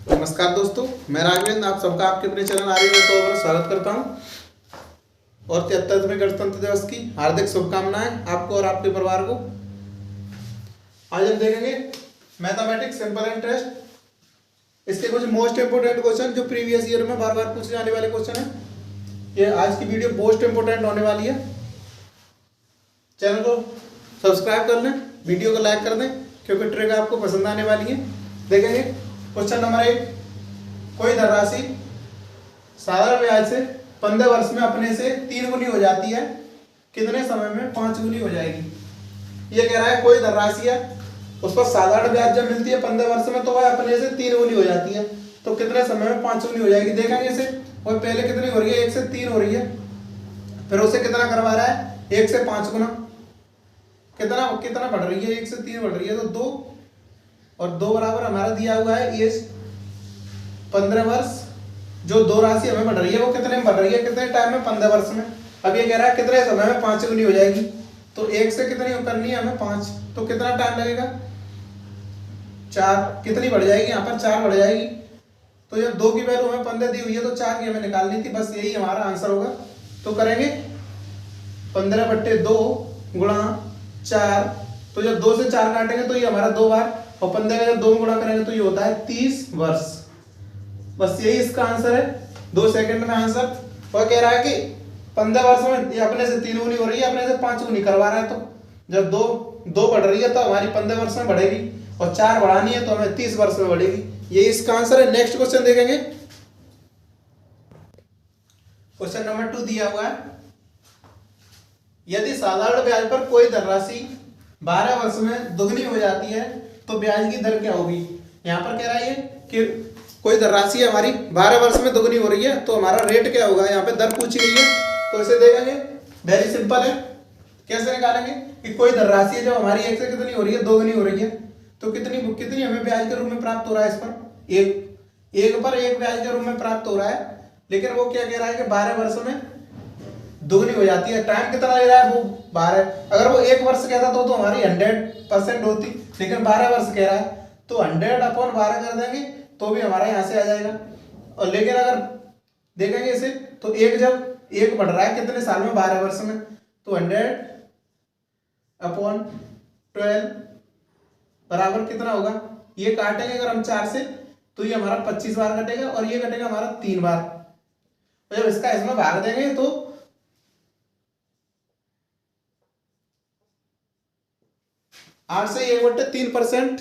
नमस्कार दोस्तों, मैं राघवेंद्र आप सबका आपके अपने चैनल आर्य में तो स्वागत करता हूं और 73वें गणतंत्र दिवस की हार्दिक शुभकामनाएं आपको और आपके परिवार को। आज हम देखेंगे मैथमेटिक्स सिंपल एंड टेस्ट। इसके कुछ मोस्ट इंपोर्टेंट क्वेश्चन जो प्रीवियस ईयर में बार बार पूछे जाने वाले क्वेश्चन है। ये आज की वीडियो मोस्ट इंपोर्टेंट होने वाली है। चैनल को सब्सक्राइब कर लें, वीडियो को लाइक कर दें क्योंकि ट्रिक आपको पसंद आने वाली है। देखेंगे क्वेश्चन नंबर 1। कोई धनराशि साधारण ब्याज से 15 वर्ष में अपने से 3 गुनी हो जाती है, कितने समय में 5 गुनी हो जाएगी। ये कह रहा है कोई धनराशि है, उस पर साधारण ब्याज जब मिलती है 15 वर्ष में तो वह अपने से 3 गुनी हो जाती है, तो कितने समय में 5 गुनी हो जाएगी। देखेंगे इसे, वह पहले कितनी हो रही है, 1 से 3 हो रही है, फिर उसे कितना करवा रहा है 1 से 5 गुना, कितना कितना बढ़ रही है 1 से 3 बढ़ रही है तो 2 और 2 बराबर हमारा दिया हुआ है ये 15 वर्ष। जो 2 राशि हमें बढ़ रही है वो कितने में बढ़ रही है, कितने टाइम में, 15 वर्ष में। अब ये कह रहा है कितने समय में 5 गुनी हो जाएगी, तो 1 से कितनी करनी है हमें 5, तो कितना टाइम लगेगा 4। कितनी बढ़ जाएगी यहाँ पर 4 बढ़ जाएगी। तो जब 2 की वैल्यू हमें 15 दी हुई है तो 4 की हमें निकालनी थी, बस यही हमारा आंसर होगा। तो करेंगे 15/2 गुणा 4, तो जब 2 से 4 काटेंगे तो ये हमारा 2 बार, और 15 का जब 2 गुणा करेंगे तो ये होता है 30 वर्ष। बस यही इसका आंसर है, 2 सेकंड में आंसर। वह कह रहा है कि 15 वर्ष में ये अपने से 3 गुनी हो रही है, अपने से 5 गुनी करवा रहा है, तो जब 2 बढ़ रही है तो हमारी 15 वर्ष में बढ़ेगी, और 4 बढ़ानी है तो हमें 30 वर्ष में बढ़ेगी। ये इसका आंसर है। नेक्स्ट क्वेश्चन देखेंगे। क्वेश्चन नंबर 2 दिया हुआ है, यदि साधारण ब्याज पर कोई धनराशि 12 वर्ष में दुगनी हो जाती है तो ब्याज की दर क्या होगी। यहाँ पर कह रहा है कि कोई धनराशि हमारी 12 वर्ष में दुगनी हो रही है तो हमारा रेट क्या होगा। यहाँ पे दर पूछी गई है तो इसे देखेंगे। वेरी सिंपल है, कैसे निकालेंगे कि कोई धनराशि है जो हमारी 1 से कितनी हो रही है, 2 गुनी हो रही है, तो कितनी हमें ब्याज के रूप में प्राप्त हो रहा है। इस पर एक पर 1 ब्याज के रूप में प्राप्त हो रहा है, लेकिन वो क्या कह रहा है कि 12 वर्ष में दुगनी हो जाती है। टाइम कितना ले रहा है वो 12। अगर वो 1 वर्ष कहता तो हमारी 100% होती, लेकिन 12 वर्ष कह रहा है तो 100/12 कर देंगे तो भी हमारा यहाँ से आ जाएगा। और लेकिन अगर देखेंगे इसे तो जब 1 बढ़ रहा है कितने साल में, 12 वर्ष में, तो 100/12 बराबर कितना होगा। ये काटेंगे अगर हम 4 से तो ये हमारा 25 बार कटेगा और ये कटेगा हमारा 3 बार। तो जब इसका इसमें भाग देंगे तो 8 से 1/3%,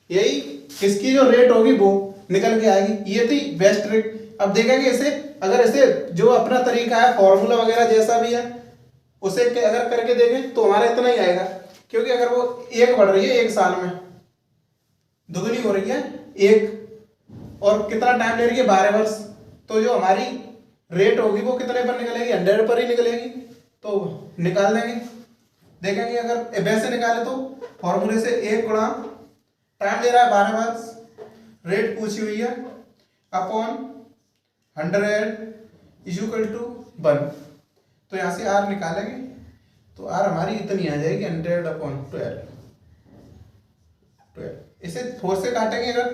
यही इसकी जो रेट होगी वो निकल के आएगी। ये थी बेस्ट ट्रिक। अब देखेंगे इसे, अगर इसे जो अपना तरीका है फॉर्मूला वगैरह जैसा भी है उसे अगर करके देखें तो हमारा इतना ही आएगा, क्योंकि अगर वो 1 बढ़ रही है 1 साल में, दुगनी हो रही है 1, और कितना टाइम ले रही है 12 वर्ष, तो जो हमारी रेट होगी वो कितने पर निकलेगी, 100 पर ही निकलेगी। तो निकाल देंगे। देखेंगे अगर वैसे निकाले तो फॉर्मूले से 1 गुणा टाइम ले रहा है 12 वर्ष, रेट पूछी हुई है, अपॉन 100 = 1। तो यहाँ से आर निकालेंगे तो आर हमारी इतनी आ जाएगी 100/12। इसे 4 से काटेंगे अगर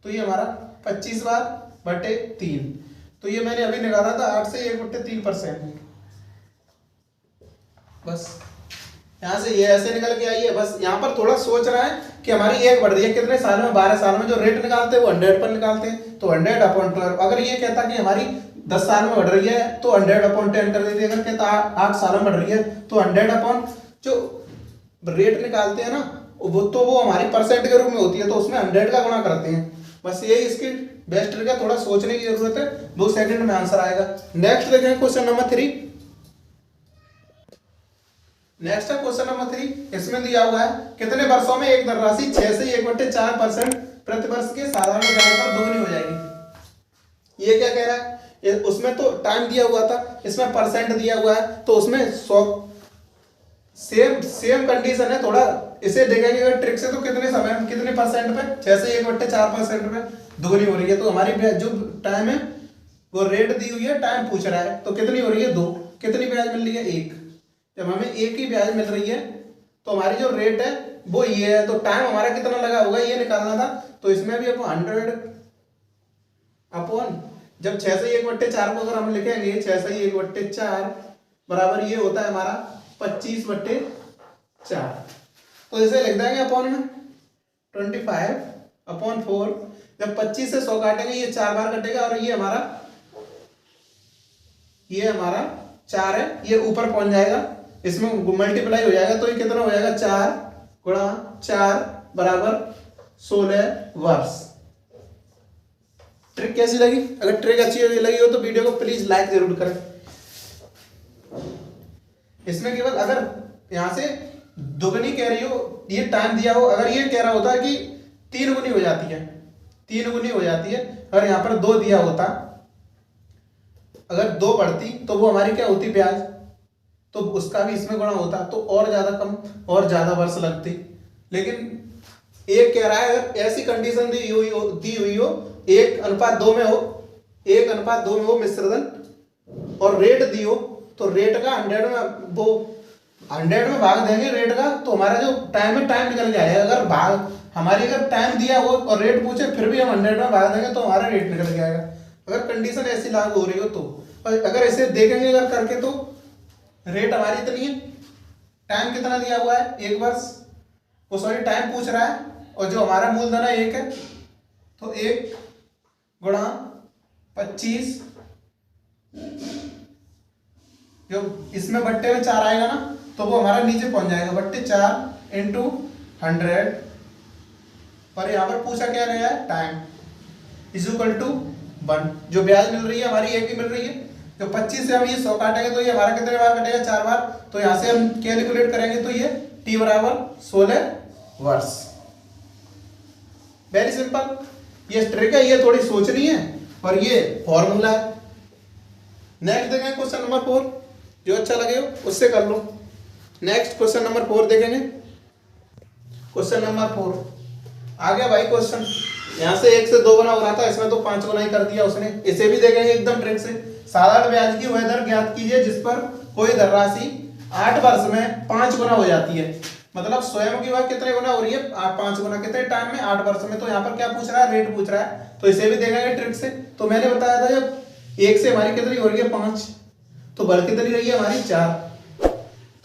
तो ये हमारा 25 बार/3। तो ये मैंने अभी निकाला था 8 से 1/3%। बस यहाँ से ये ऐसे निकल के आई है। बस यहाँ पर थोड़ा सोच रहा है कि हमारी 1 बढ़ रही है कितने साल में, 12 साल में। जो रेट निकालते हैं वो 100 पर निकालते हैं, तो 100/12। अगर ये कहता कि हमारी 10 साल में बढ़ रही है तो 100/10 कर देते। अगर कहता 8 साल में बढ़ रही है तो 100 जो रेट निकालते हैं ना वो हमारी परसेंट के रूप में होती है, तो उसमें 100 का गुणा करते हैं। बस यही इसकी बेस्ट ट्रिक है, थोड़ा सोचने की जरूरत है, 2 सेकंड में आंसर आएगा। नेक्स्ट देखें क्वेश्चन नंबर 3। नेक्स्ट है क्वेश्चन नंबर 3। इसमें दिया हुआ है कितने वर्षों में एक धनराशि 6 से 1/4% प्रति वर्ष के साधारण ब्याज पर दोगुनी हो जाएगी। ये क्या कह रहा है, उसमें तो टाइम दिया हुआ था, इसमें परसेंट दिया हुआ है, तो उसमें 100 सेम कंडीशन है। थोड़ा इसे देखेंगे अगर ट्रिक से तो कितने समय कितने परसेंट पे, 6 से 1/4% पे दोगुनी हो रही है। तो हमारी जो टाइम है वो रेट दी हुई है, टाइम पूछ रहा है, तो कितनी हो रही है 2। कितनी ब्याज मिल रही है 1। जब हमें 1 ही ब्याज मिल रही है तो हमारी जो रेट है वो ये है। तो टाइम हमारा कितना लगा होगा ये निकालना था। तो इसमें भी अपन 100 अपॉन, जब 6/1/4 को अगर हम लिखेंगे 6/1/4 बराबर ये होता है हमारा 25/4। तो इसे लिख देंगे अपॉन में 25/4। जब 25 से 100 काटेंगे ये 4 बार कटेगा और ये हमारा 4 है, ये ऊपर पहुंच जाएगा, इसमें मल्टीप्लाई हो जाएगा। तो ये कितना हो जाएगा 4 गुणा 4 बराबर 16 वर्ष। ट्रिक कैसी लगी? अगर ट्रिक अच्छी लगी हो तो वीडियो को प्लीज लाइक जरूर करें। इसमें केवल अगर यहां से दुगनी कह रही हो, ये टाइम दिया हो, अगर ये कह रहा होता है कि 3 गुनी हो जाती है, 3 गुनी हो जाती है, अगर यहां पर 2 दिया होता, अगर 2 बढ़ती तो वो हमारी क्या होती ब्याज, तो उसका भी इसमें गुणा होता तो और ज्यादा कम और ज्यादा वर्ष लगती। लेकिन एक कह रहा है अगर ऐसी कंडीशन दी हुई हो 1:2 में हो, 1:2 में हो मिश्रधन और रेट दी हो, तो रेट का 100 में वो 100 में भाग देंगे रेट का, तो हमारा जो टाइम है टाइम निकल जाएगा। अगर भाग हमारी अगर टाइम दिया हो और रेट पूछे फिर भी हम 100 में भाग देंगे तो हमारा रेट निकल जाएगा, अगर कंडीशन ऐसी लागू हो रही हो तो। अगर ऐसे देखेंगे अगर करके तो रेट हमारी इतनी है, टाइम कितना दिया हुआ है 1 वर्ष, वो सॉरी टाइम पूछ रहा है, और जो हमारा मूलधन है 1 है, तो 1 गुणा 25, जो इसमें बट्टे में 4 आएगा ना तो वो हमारा नीचे पहुंच जाएगा, बट्टे 4 इंटू 100, और यहाँ पर पूछा क्या गया है टाइम इज इक्वल टू 1। जो ब्याज मिल रही है हमारी 1 ही मिल रही है। तो 25 से हम ये 100 काटेंगे तो ये हमारा कितने बार कटेगा 4 बार, तो यहाँ से हम कैलकुलेट करेंगे तो ये t बराबर 16 वर्ष। वेरी सिंपल, ये ट्रिक है, ये थोड़ी सोचनी है और ये फॉर्मूला है। नेक्स्ट देखेंगे क्वेश्चन नंबर 4, जो अच्छा लगे हो उससे कर लो। नेक्स्ट क्वेश्चन नंबर 4 देखेंगे। क्वेश्चन नंबर 4 आ गया भाई क्वेश्चन, यहाँ से 1 से 2 गुना हो रहा था, इसमें तो 5 गुना ही कर दिया उसने। इसे भी देखेंगे एकदम ट्रिक से। साधारण ब्याज की वह दर ज्ञात कीजिए जिस पर कोई धनराशि 8 वर्ष में 5 गुना हो जाती है। मतलब स्वयं की वह कितने गुना हो रही है 5 गुना, कितने टाइम में 8 वर्ष में। तो यहाँ पर क्या पूछ रहा है रेट पूछ रहा है, तो इसे भी देखेंगे ट्रिक से। तो मैंने बताया था जब 1 से हमारी कितनी हो रही है 5, तो बढ़ कितनी रही है हमारी 4,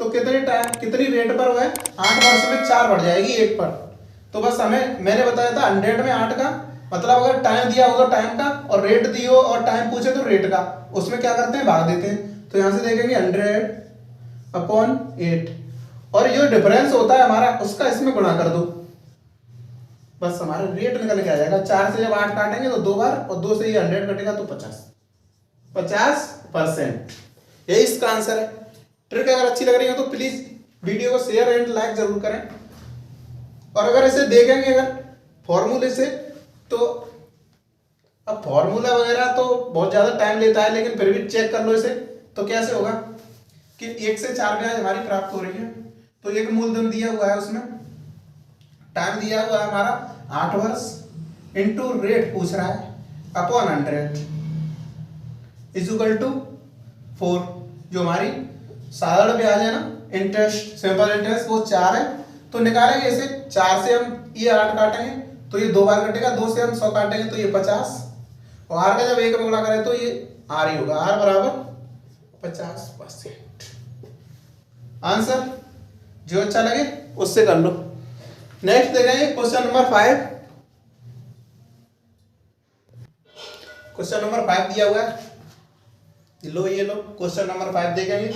तो कितने टाइम कितनी रेट पर वह 8 वर्ष में 4 बढ़ जाएगी 1 पर। तो बस हमें मैंने बताया था 100 में 8 का, मतलब अगर टाइम दिया हो तो टाइम का, और रेट दी हो और टाइम पूछे तो रेट का, उसमें क्या करते हैं भाग देते हैं। तो यहां से देखेंगे 100/8, और जो डिफरेंस होता है हमारा उसका इसमें गुणा कर दो, बस हमारा रेट निकल के आ जाएगा। 4 से जब 8 काटेंगे तो 2 बार, और 2 से ये 100 कटेगा तो 50%। यही इसका आंसर है। ट्रिक अगर अच्छी लग रही है तो प्लीज वीडियो को शेयर एंड लाइक जरूर करें। और अगर इसे देखेंगे अगर फॉर्मूले से, तो अब फॉर्मूला वगैरह तो बहुत ज्यादा टाइम लेता है, लेकिन फिर भी चेक कर लो इसे। तो कैसे होगा कि 1 से 4 ब्याज हमारी प्राप्त हो रही है, तो एक मूलधन दिया हुआ है, उसमें टाइम दिया हुआ है हमारा 8 वर्ष, इंटू रेट पूछ रहा है अपॉन 100 इज इक्वल टू 4। जो हमारी साधारण ब्याज है ना, इंटरेस्ट सिंपल इंटरेस्ट, वो 4 है। तो निकालेंगे इसे, 4 से हम ये 8 काटेंगे तो ये 2 बार कटेगा, 2 से हम 100 काटेंगे तो ये 50, और आर का जब 1 में गुणा करें तो ये आर ही होगा, आर बराबर 50%। आंसर जो अच्छा लगे उससे कर लो। नेक्स्ट देखेंगे क्वेश्चन नंबर 5। क्वेश्चन नंबर 5 दिया हुआ है, लो ये लो क्वेश्चन नंबर 5 देखेंगे।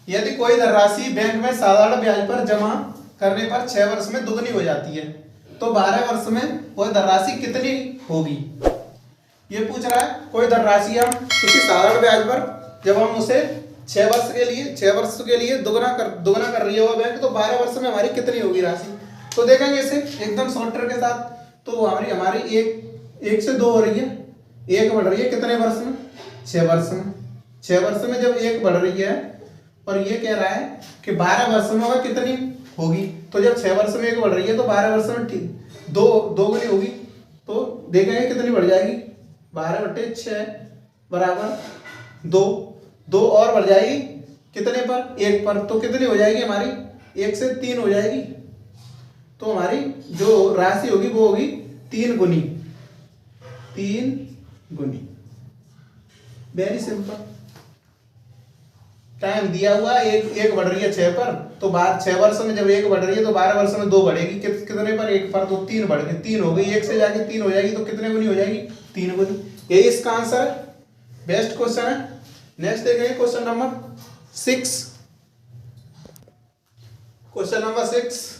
यदि कोई धनराशि बैंक में साधारण ब्याज पर जमा करने पर 6 वर्ष में दुगनी हो जाती है, तो 12 वर्ष में वह धनराशि कितनी होगी। ये पूछ रहा है कोई धनराशि हम किसी साधारण ब्याज पर जब हम उसे 6 वर्ष के लिए दुगना कर रही है वो बैंक, तो 12 वर्ष में हमारी कितनी होगी राशि। तो देखेंगे इसे एकदम शॉर्ट ट्रिक के साथ। तो हमारी 1 से 2 हो रही है, 1 बढ़ रही है कितने वर्ष में 6 वर्ष में। 6 वर्ष में जब 1 बढ़ रही है और ये कह रहा है कि 12 वर्ष में वह कितनी होगी, तो जब 6 वर्ष में 1 बढ़ रही है तो 12 वर्ष में दो गुनी होगी। तो देखेंगे कितनी बढ़ जाएगी, 12/6 बराबर 2 और बढ़ जाएगी कितने पर 1 पर, तो कितनी हो जाएगी हमारी 1 से 3 हो जाएगी, तो हमारी जो राशि होगी वो होगी 3 गुनी। Very simple. टाइम दिया हुआ है, एक बढ़ रही है 6 पर, तो 6 वर्ष में जब 1 बढ़ रही है तो 12 वर्ष में 2 बढ़ेगी। कितने पर? 1 पर, तो 3 बढ़ गई, 3 हो गई, 1 से जाके 3 हो जाएगी, तो कितने गुनी हो जाएगी? 3 गुनी। यही इसका आंसर है। बेस्ट क्वेश्चन है। नेक्स्ट देखेंगे क्वेश्चन नंबर 6। क्वेश्चन नंबर 6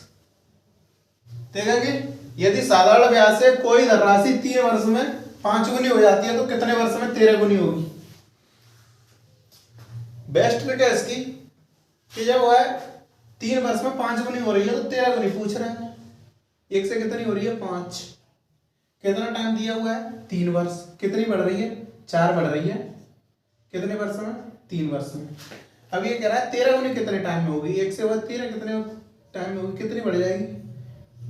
देखेंगे, यदि साधारण ब्याज से कोई धनराशि 3 वर्ष में 5 गुनी हो जाती है तो कितने वर्ष में 13 गुनी होगी? बेस्ट ट्रिक है इसकी कि जब वो है 3 वर्ष में 5 गुनी हो रही है तो 13 गुनी पूछ रहे हैं। 1 से कितनी हो रही है? 5। कितना टाइम दिया हुआ है? 3 वर्ष। कितनी बढ़ रही है? 4 बढ़ रही है। कितने वर्ष में? 3 वर्ष में। अब ये कह रहा है 13 गुनी कितने टाइम में होगी? 1 से बाद 13 कितने टाइम में होगी? कितनी बढ़ जाएगी?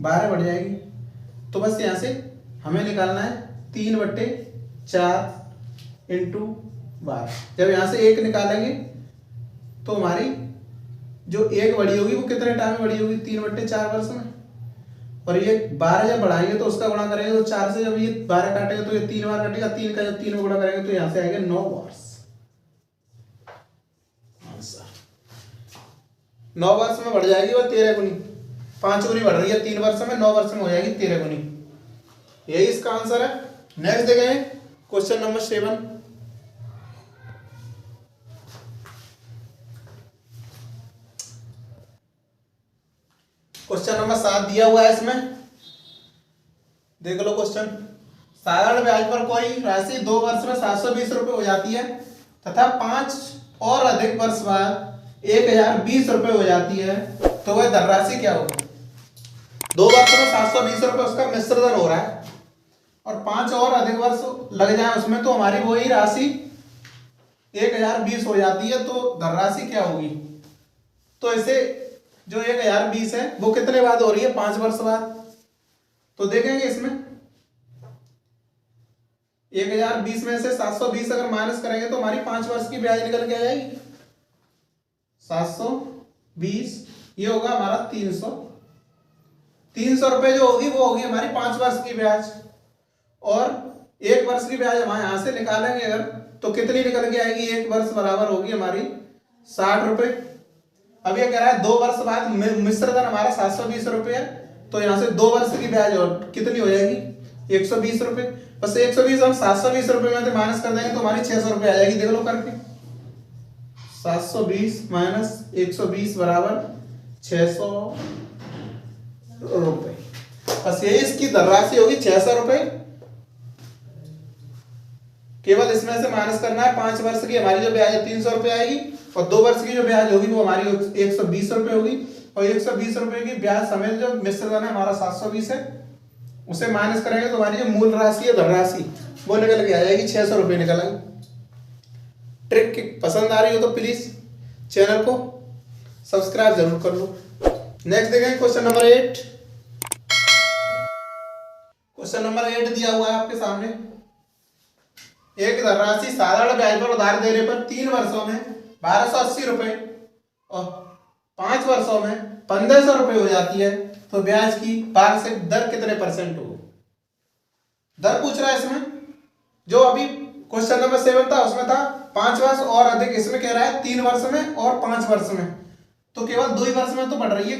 12 बढ़ जाएगी। तो बस यहाँ से हमें निकालना है 3/4 इंटू 12। जब यहाँ से 1 निकालेंगे तो हमारी जो 1 बढ़ी होगी वो कितने टाइम में बढ़ी होगी? 3/4 वर्ष में। और ये 12 जब बढ़ाएंगे तो उसका गुणा करेंगे तो 4 से जब ये 12 काटेगा तो ये 3 बार कटेगा। 3 का जब 3 में गुणा करेंगे तो यहाँ से आएगा 9 वर्ष। 9 वर्ष में बढ़ जाएगी वो 13 गुनी। 5 गुनी बढ़ रही है 3 वर्ष में, 9 वर्ष में हो जाएगी 13 गुनी। यही इसका आंसर है। नेक्स्ट देखें क्वेश्चन नंबर 7। क्वेश्चन नंबर 7 दिया हुआ है इसमें, देख लो क्वेश्चन। साधारण ब्याज पर कोई राशि 2 वर्ष में 720 रुपये हो जाती है तथा 5 और अधिक वर्ष बाद 1020 रुपये हो जाती है, तो वह धनराशि क्या होगी? 2 वर्ष में 720 रुपये उसका मिश्रधन हो रहा है और 5 और अधिक वर्ष लग जाए उसमें, तो हमारी वही राशि 1020 हो जाती है, तो धनराशि क्या होगी? तो इसे जो 1020 है वो कितने बाद हो रही है? 5 वर्ष बाद। तो देखेंगे इसमें 1020 में से 720 अगर माइनस करेंगे तो हमारी 5 वर्ष की ब्याज निकल के आ जाएगी। 720 ये होगा हमारा 300 रुपए जो होगी वो होगी हमारी 5 वर्ष की ब्याज। और 1 वर्ष की ब्याज हम यहां से निकालेंगे अगर, तो कितनी निकल के आएगी? 1 वर्ष बराबर होगी हमारी 60 रुपए। अब ये कह रहा है 2 वर्ष बाद मिश्रधन हमारा 720 रुपये है, तो यहाँ से 2 वर्ष की ब्याज और कितनी हो जाएगी? 120 रुपये। बस 120 हम 720 रुपये में से माइनस कर देंगे तो हमारी 600 रुपये आ जाएगी। देख लो करके, 720 माइनस 120 बराबर 600 रुपये। बस यही इसकी धनराशि होगी 600 रुपये। केवल इसमें से माइनस करना है। 5 वर्ष की हमारी जो ब्याज है 300 रुपये आएगी और 2 वर्ष की जो ब्याज होगी वो हमारी 120 रुपये होगी। और 120 रुपये की ब्याज समेत जो मिश्रधन है हमारा 720 है, उसे माइनस करेंगे तो हमारी जो मूल राशि है धनराशि वो निकल के आ जाएगी 600 रुपये निकल आएगी। ट्रिक पसंद आ रही हो तो प्लीज चैनल को सब्सक्राइब जरूर कर लो। नेक्स्ट देखेंगे क्वेश्चन नंबर 8। क्वेश्चन नंबर 8 दिया हुआ है आपके सामने। एक धनराशि साधारण ब्याज पर उधार देने पर 3 वर्षों में 1280 रुपए और 5 वर्षों में 1500 रुपए हो जाती है, तो ब्याज की वार्षिक दर कितने % होगी? दर पूछ रहा है इसमें। जो अभी क्वेश्चन नंबर 7 था उसमें था 5 वर्ष और अधिक, इसमें कह रहा है 3 वर्ष में और 5 वर्ष में। तो केवल 2 ही वर्ष में तो बढ़ रही है,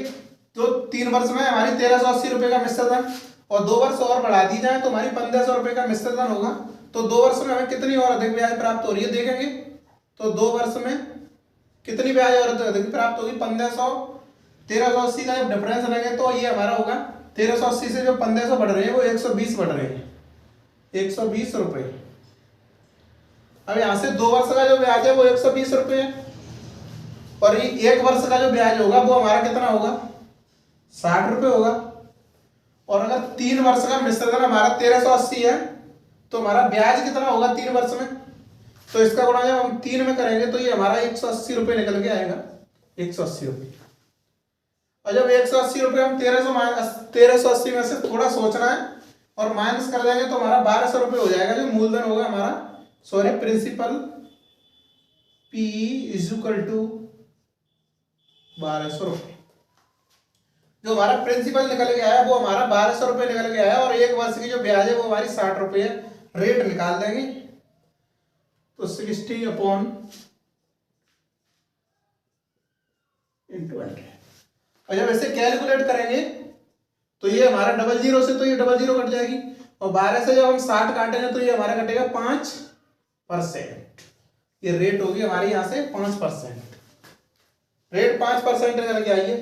तो 3 वर्ष में हमारी 1380 रुपये का मिश्रधन और 2 वर्ष और बढ़ा दी जाए तो हमारी 1500 रुपये का मिश्रधन होगा। तो 2 वर्ष में हमें कितनी और अधिक ब्याज प्राप्त हो रही है देखेंगे। तो 2 वर्ष में कितनी ब्याज और अधिक प्राप्त होगी? 1500। 1380 का जब डिफरेंस रहेगा तो ये हमारा होगा 1380 से जो 1500 बढ़ रहे हैं वो 120 बढ़ रहे हैं, 120 रुपये। अब यहाँ से 2 वर्ष का जो ब्याज है वो 120 रुपये है और ये 1 वर्ष का जो ब्याज होगा वो हमारा कितना होगा? 60 रुपये होगा। और अगर 3 वर्ष का मिश्रधन हमारा 1380 है तो हमारा ब्याज कितना होगा 3 वर्ष में? तो इसका गुणा जब हम 3 में करेंगे तो ये हमारा 180 रुपये निकल के आएगा, 180 रुपये। और जब 180 रुपये हम 1380 में से थोड़ा सोचना है और माइनस कर देंगे तो हमारा 1200 रुपये हो जाएगा, जो मूलधन होगा हमारा, sorry principal P is equal to 1200 रुपये। जो हमारा प्रिंसिपल निकल के आया वो हमारा 1200 रुपये निकल के आया, और 1 वर्ष की जो ब्याज है वो हमारी 60 रुपये है। रेट निकाल देंगे तो 60/100, और जब ऐसे कैलकुलेट करेंगे तो ये हमारा 00 से तो ये 00 कट जाएगी, और 12 से जब हम 60 काटेंगे तो ये हमारा कटेगा 5%। ये रेट होगी हमारी यहाँ से 5%। रेट 5% निकल के आई है।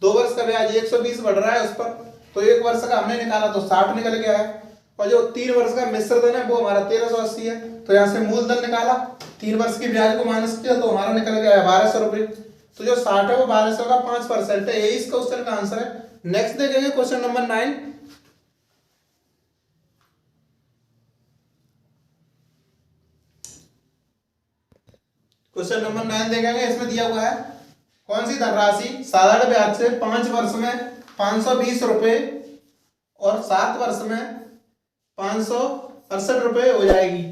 2 वर्ष का ब्याज 120 बढ़ रहा है उस पर, तो 1 वर्ष का हमने निकाला तो 60 निकल के आया, और जो 3 वर्ष का मिश्र धन है वो हमारा 1380 है। तो यहाँ से मूलधन निकाला, 3 वर्ष की ब्याज को माइनस किया तो हमारा निकल के आया 1200 रुपये। तो जो 60 है वो 1200 का 5% है। यही इस क्वेश्चन का आंसर है। नेक्स्ट देखेंगे क्वेश्चन नंबर 9। क्वेश्चन नंबर 9 देखेंगे। इसमें दिया हुआ है कौन सी धनराशि साधारण ब्याज से 5 वर्ष में 520 रुपये और 7 वर्ष में 568 रुपये हो जाएगी।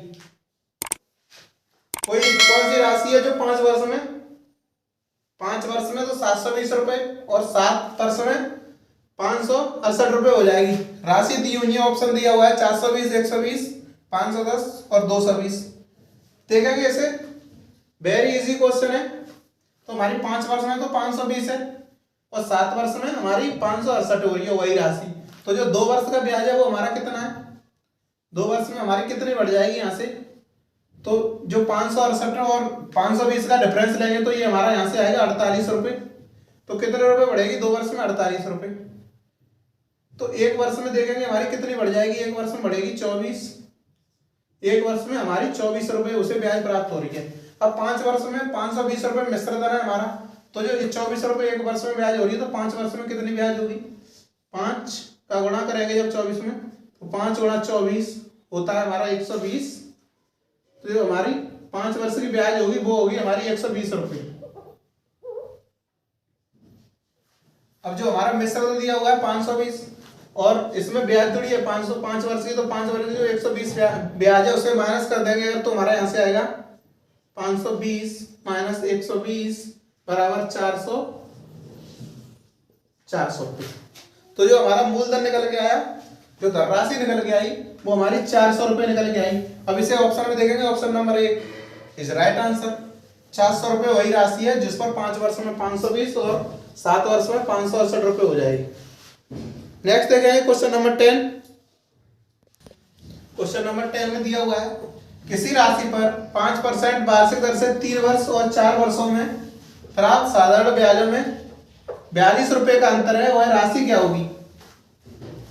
कोई कौन सी राशि है जो 5 वर्ष में, 5 वर्ष में तो 720 रुपये और 7 वर्ष में 568 रुपये हो जाएगी। राशि दी हुई है, ऑप्शन दिया हुआ है 420, 120, 510 और 220। देखेंगे इसे, वेरी इजी क्वेश्चन है। तो हमारी 5 वर्ष में तो 520 है और 7 वर्ष में हमारी 568 हो रही है वही राशि। तो जो 2 वर्ष का ब्याज है वो हमारा कितना है, 2 वर्ष में हमारी कितनी बढ़ जाएगी यहाँ से, तो जो 568 और 520 का डिफरेंस लेंगे तो ये हमारा यहाँ से आएगा 48 रुपये। तो कितने रुपए बढ़ेगी 2 वर्ष में, 48 रुपये। तो 1 वर्ष में देखेंगे हमारी कितनी बढ़ जाएगी, 1 वर्ष में बढ़ेगी 24। 1 वर्ष में हमारी 24 रुपये उसे ब्याज प्राप्त हो रही है। अब 5 वर्ष में 520 रुपये मिश्र धन है हमारा, तो जो 24 रुपये 1 वर्ष में ब्याज हो रही है, तो 5 वर्ष में कितनी ब्याज होगी, 5 का गुणा करेंगे जब 24 में, तो 5 गुणा 24 होता है हमारा 120। तो जो हमारी 5 वर्ष की ब्याज होगी वो होगी हमारी 120 रुपये। अब जो हमारा मिश्र धन दिया हुआ है 520 और इसमें ब्याज जुड़ी है 505 वर्ष की, तो 5 वर्ष की जो 120 ब्याज है उसे माइनस कर देंगे तो हमारा यहाँ से आएगा 520 माइनस 120 बराबर 400 रुपये। तो जो हमारा मूलधन निकल के आया, जो धनराशि निकल के आई वो हमारी 400 रुपये निकल के आई। अब इसे ऑप्शन में देखेंगे, option number 1 is right answer. 400 रुपये वही राशि है जिस पर 5 वर्ष में 520 और 7 वर्ष में 568 रुपये हो जाएगी। नेक्स्ट देखेंगे क्वेश्चन नंबर 10। क्वेश्चन नंबर 10 में दिया हुआ है किसी राशि पर 5% वार्षिक दर से 3 वर्ष और 4 वर्षों में प्राप्त साधारण ब्याजों में 42 रुपये का अंतर है, वह राशि क्या होगी।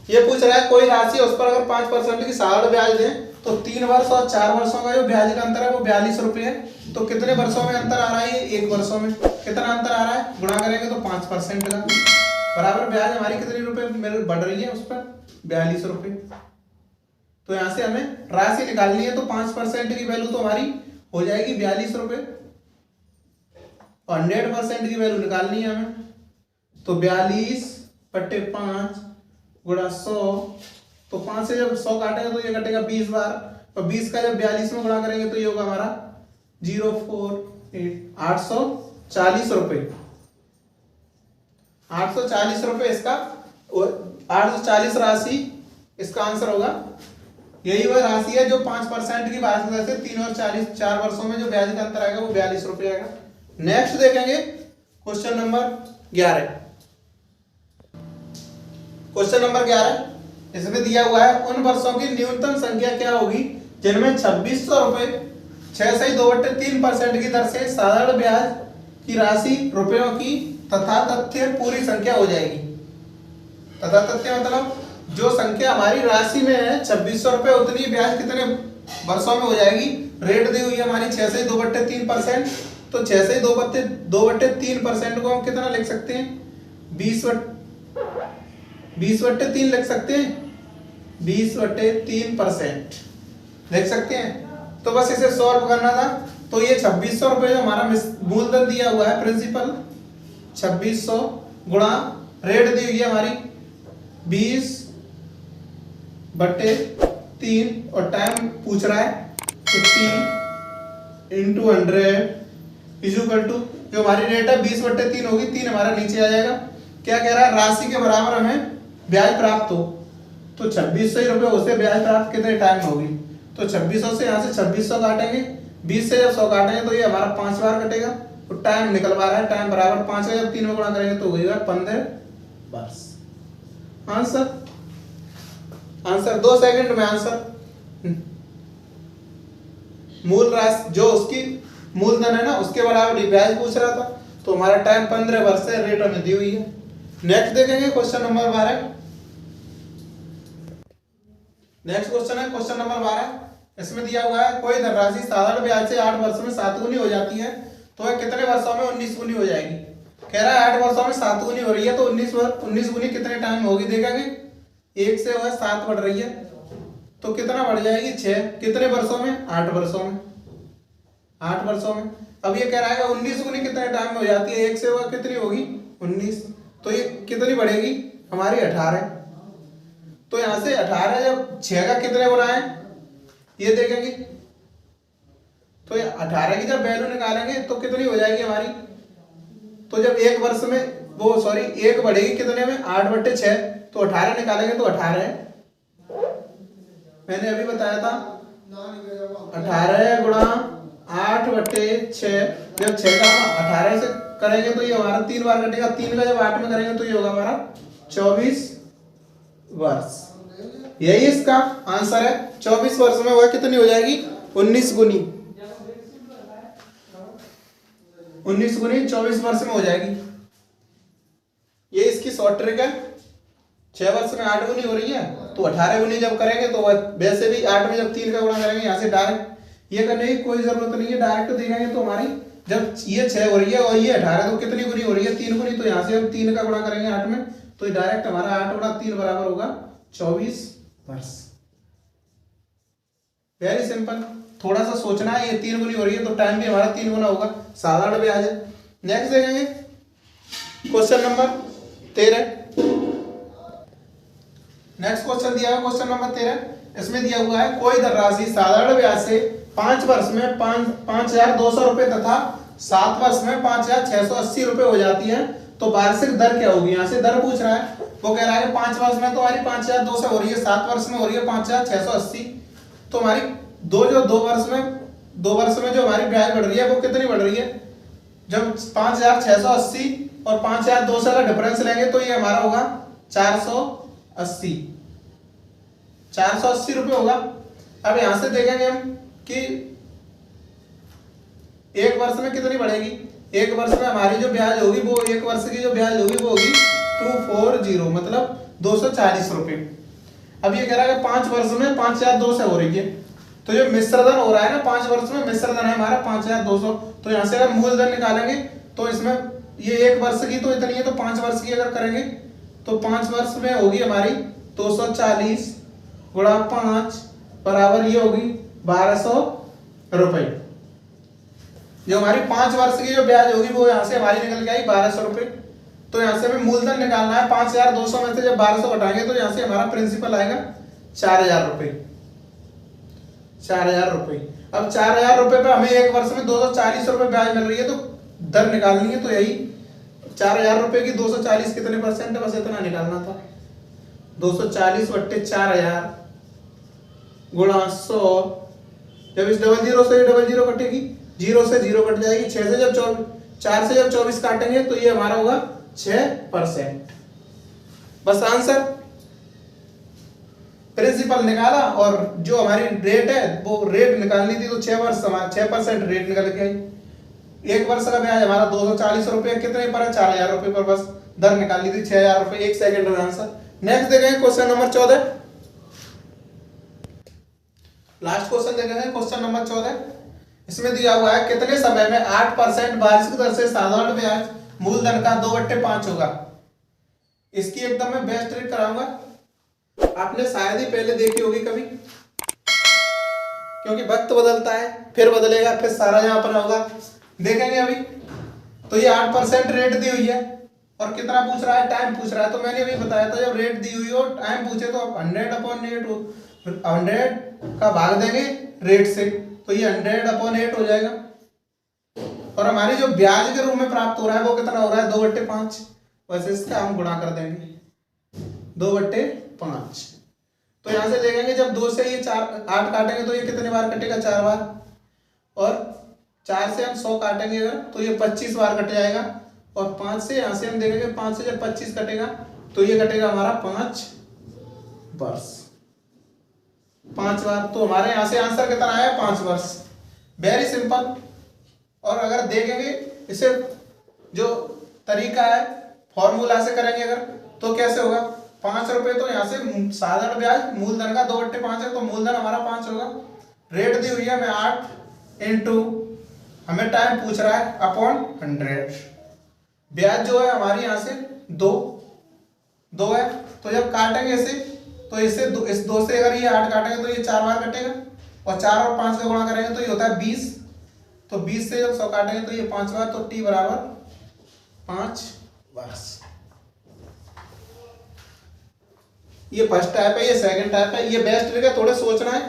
ये पूछ रहा है कोई राशि उस पर अगर 5% की साधारण ब्याज दें तो 3 वर्ष और 4 वर्षों का जो ब्याज का अंतर है वो 42 रुपये है। तो कितने वर्षों में अंतर आ रहा है, 1 वर्षों में कितना अंतर आ रहा है, गुणा करेंगे तो 5% का बराबर ब्याज हमारी कितने रुपए बढ़ रही है उस पर, 42 रुपये। तो यहाँ से हमें राशि निकालनी है, तो 5% की वैल्यू तो हमारी हो जाएगी 42 रुपये और 100% की वैल्यू निकालनी है हमें, तो 42/5 गुणा 100, तो 5 से जब 100 काटेंगे तो ये कटेगा 20 बार, और 20 का जब 42 में गुणा करेंगे तो ये होगा हमारा 840 रुपये। 840 रुपये इसका, 840 राशि इसका आंसर होगा। यही वह राशि है जो 5% की वार्षिक दर से 3 और 4 वर्षों में जो ब्याज का अंतर आएगा वो 42 रुपये आएगा। नेक्स्ट देखेंगे क्वेश्चन नंबर 11। क्वेश्चन नंबर 11 इसमें दिया हुआ है उन वर्षों की न्यूनतम संख्या क्या होगी जिनमें 2600 रुपये 6.2/3% की दर से साधारण ब्याज की राशि रुपयों की तथा तथ्य पूरी संख्या हो जाएगी। तथा तथ्य मतलब जो संख्या हमारी राशि में है 2600 रुपये, उतनी ब्याज कितने वर्षों में हो जाएगी। रेट दी हुई है हमारी 6.2/3%, तो 6.2/3% को हम कितना लिख सकते हैं, 20/3 लिख सकते हैं, 20/3% लिख सकते हैं। तो बस इसे सॉल्व करना था। तो ये 2600 रुपये जो हमारा मूलधन दिया हुआ है प्रिंसिपल 2600 गुणा रेट दी हुई है हमारी 20/3 और टाइम पूछ रहा है तो 3 × 100 इज इक्वल टू जो हमारी रेट है 20/3 होगी, 3 हमारा नीचे आ जाएगा, क्या कह रहा है, राशि के बराबर हमें ब्याज प्राप्त हो। तो 2600 रुपये उसे ब्याज प्राप्त कितने टाइम में होगी, तो 2600 से यहाँ से 2600 काटेंगे, 20 से जब 100 काटेंगे तो ये हमारा 5 बार कटेगा। तो टाइम निकल पा रहा है, टाइम बराबर 5 का जब 3 में गुणा करेंगे तो होगा 15 वर्ष। आंसर आंसर 2 सेकंड में आंसर। मूल राशि जो उसकी मूलधन है ना उसके बराबर ब्याज पूछ रहा था, तो हमारा टाइम 15 वर्ष है, रेट हमें दी हुई है। नेक्स्ट देखेंगे क्वेश्चन नंबर 12। नेक्स्ट क्वेश्चन है क्वेश्चन नंबर 12। इसमें दिया हुआ है कोई धनराशि साधारण ब्याज से 8 वर्ष में 7 गुनी हो जाती है, तो वह कितने वर्षों में 19 गुनी हो जाएगी। कह रहा है 8 वर्षों में 7 गुनी हो रही है, तो 19 गुनी कितने टाइम में होगी देखेंगे। 1 से वह 7 बढ़ रही है, तो कितना बढ़ जाएगी 6। कितने वर्षों में, 8 वर्षों में, 8 वर्षों में। अब ये कह रहा है 19 गुनी कितने टाइम में हो जाती है, 1 से वह कितनी होगी 19, तो ये कितनी बढ़ेगी हमारी 18। तो यहां से 18 जब 6 का कितने गुना है ये देखेंगे, तो 18 की जब वैल्यू निकालेंगे तो कितनी हो जाएगी हमारी। तो जब 1 वर्ष में वो सॉरी 1 बढ़ेगी कितने में, 8/6, तो 18 निकालेंगे तो 18 है। मैंने अभी बताया था 18 गुणा 8/6, जब 6 का 18 से करेंगे तो ये हमारा 3 बार कटेगा, 3 का जब 8 में करेंगे तो ये होगा हमारा 24 वर्ष। यही इसका आंसर है। 24 वर्ष में वह कितनी हो जाएगी 19 गुनी, 19 गुनी 24 वर्ष में हो जाएगी। ये इसकी शॉर्ट ट्रिक है। 6 वर्ष में 8 गुनी हो रही है, तो 18 गुनी जब करेंगे तो वैसे भी 8 में जब 3 का गुणा करेंगे यहाँ से डायरेक्ट ये करने की कोई जरूरत नहीं है, डायरेक्ट देखेंगे तो हमारी जब ये 6 हो रही है और ये 18 तो कितनी गुनी हो रही है 3 गुनी, तो यहाँ से हम 3 का गुणा करेंगे 8 में, तो डायरेक्ट हमारा 8 गुणा 3 बराबर होगा 24 वर्ष। वेरी सिंपल, थोड़ा सा सोचना है। ये 3 गुनी हो रही है तो टाइम भी हमारा 3 गुना होगा, साधारण ब्याज है। नेक्स्ट देखेंगे क्वेश्चन नंबर 13। नेक्स्ट क्वेश्चन दिया है क्वेश्चन नंबर 13। इसमें दिया हुआ है कोई धनराशि साधारण ब्याज से 5 वर्ष में 5,200 रुपए तथा 7 वर्ष में 5,680 रुपए हो जाती है, तो वार्षिक दर क्या होगी। यहाँ से दर पूछ रहा है। वो कह रहा है 5 वर्ष में तो हमारी 5,200 हो रही है, 7 वर्ष में हो रही है 5,680, तो हमारी दो वर्ष में जो हमारी ब्याज बढ़ रही है वो कितनी बढ़ रही है। जब 5,680 और 5,200 का डिफरेंस लेंगे तो ये हमारा होगा 480 रुपए होगा। अब यहां से देखेंगे हम कि 1 वर्ष में कितनी बढ़ेगी। 1 वर्ष में हमारी जो ब्याज होगी वो 1 वर्ष की जो ब्याज होगी वो होगी 240, मतलब 240 रुपए। अब ये कह रहा है 5 वर्ष में 5,200 हो रही है, तो जो मिश्रधन हो रहा है ना 5 वर्ष में मिश्रधन है हमारा 5,200, तो यहाँ से अगर मूलधन निकालेंगे तो इसमें ये 1 वर्ष की तो इतनी है, तो 5 वर्ष की अगर करेंगे तो 5 वर्ष में होगी हमारी 240 गुणा 5 बराबर ये होगी 1200 रुपए। जो हमारी 5 वर्ष की जो ब्याज होगी वो यहाँ से हमारी निकल के आई 1200 रुपए। तो यहाँ से हमें मूलधन निकालना है, 5,200 में से जब 1200 घटाएंगे तो यहाँ से हमारा प्रिंसिपल आएगा 4,000 रुपए, 4,000 रुपए। अब 4,000 रुपए पे हमें 1 वर्ष में 240 रुपए ब्याज मिल रही है, तो दर निकालनी है। तो यही 4,000 रुपए की 240 कितने परसेंट है, बस इतना निकालना था। 240/4,000 गुणा 100, जब इस डबल जीरो से डबल जीरो कटेगी, 0 से 0 कट जाएगी, 6 से जब 4 से जब 24 काटेंगे तो ये हमारा होगा 6%। बस आंसर प्रिंसिपल निकाला और जो हमारी रेट है वो रेट निकालनी थी, तो 6 वर्ष 6% रेट निकल के आई। 1 वर्ष का ब्याज हमारा 240 रुपए कितने पर है, 4,000 रुपए पर, बस दर निकालनी थी 6,000 रुपए। 1 सेकंड में आंसर। नेक्स्ट देखेंगे क्वेश्चन नंबर 14। लास्ट क्वेश्चन देखेंगे क्वेश्चन नंबर 14। इसमें दिया हुआ है कितने समय में 8% वार्षिक दर से साधारण ब्याज मूलधन का 2/5 होगा। इसकी एकदम मैं बेस्ट ट्रिक कराऊंगा, आपने शायद ही पहले देखी होगी कभी, क्योंकि वक्त बदलता है, फिर बदलेगा, फिर सारा यहाँ पर होगा। देखेंगे अभी तो ये 8% रेट दी हुई है और कितना पूछ रहा है, टाइम पूछ रहा है। तो मैंने अभी बताया था जब रेट दी हुई हो टाइम पूछे तो आप 100/8 हो, 100 का भाग देंगे रेट से, तो ये 100/8 हो जाएगा। और हमारी जो ब्याज के रूप में प्राप्त हो रहा है वो कितना हो रहा है 2/5। वैसे इसका हम गुणा कर देंगे 2/5। तो यहाँ से देखेंगे जब 2 से ये 8 काटेंगे तो ये कितने बार कटेगा, 4 बार। और 4 से हम 100 काटेंगे अगर तो ये 25 बार कट जाएगा। और 5 से यहाँ से हम देखेंगे 5 से जब 25 कटेगा तो ये कटेगा हमारा 5 वर्ष, 5 बार। तो हमारे यहाँ से आंसर कितना आया, 5 वर्ष। Very simple. और अगर देखेंगे इसे जो तरीका है फॉर्मूला से करेंगे अगर तो कैसे होगा, 5 रुपए तो यहाँ से साधारण ब्याज मूलधन का 2/5 है तो मूलधन हमारा 5 होगा। रेट दी हुई है हमें 8 इंटू हमें टाइम पूछ रहा है अपॉन 100। ब्याज जो है हमारी यहाँ से 2 है। तो जब काटेंगे इसे तो इस 2 से अगर ये 8 काटेंगे तो ये 4 बार कटेगा। और 4 और 5 का गुणा करेंगे तो ये होता है 20। तो 20 से जब 100 काटेंगे तो ये 5 बार। तो टी बराबर 5 वर्ष। ये फर्स्ट टाइप है, ये सेकंड टाइप है। ये बेस्ट ट्रिक है, थोड़े सोचना है।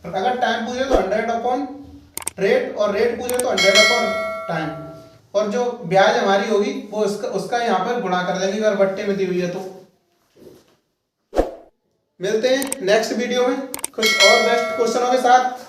अगर टाइम पूछे तो 100 अपॉन रेट और रेट पूछे तो 100 अपॉन टाइम। और जो ब्याज हमारी होगी वो उसका यहाँ पर गुणा कर देंगे अगर बट्टे में दी हुई है तो। मिलते हैं नेक्स्ट वीडियो में कुछ और बेस्ट क्वेश्चनों के साथ।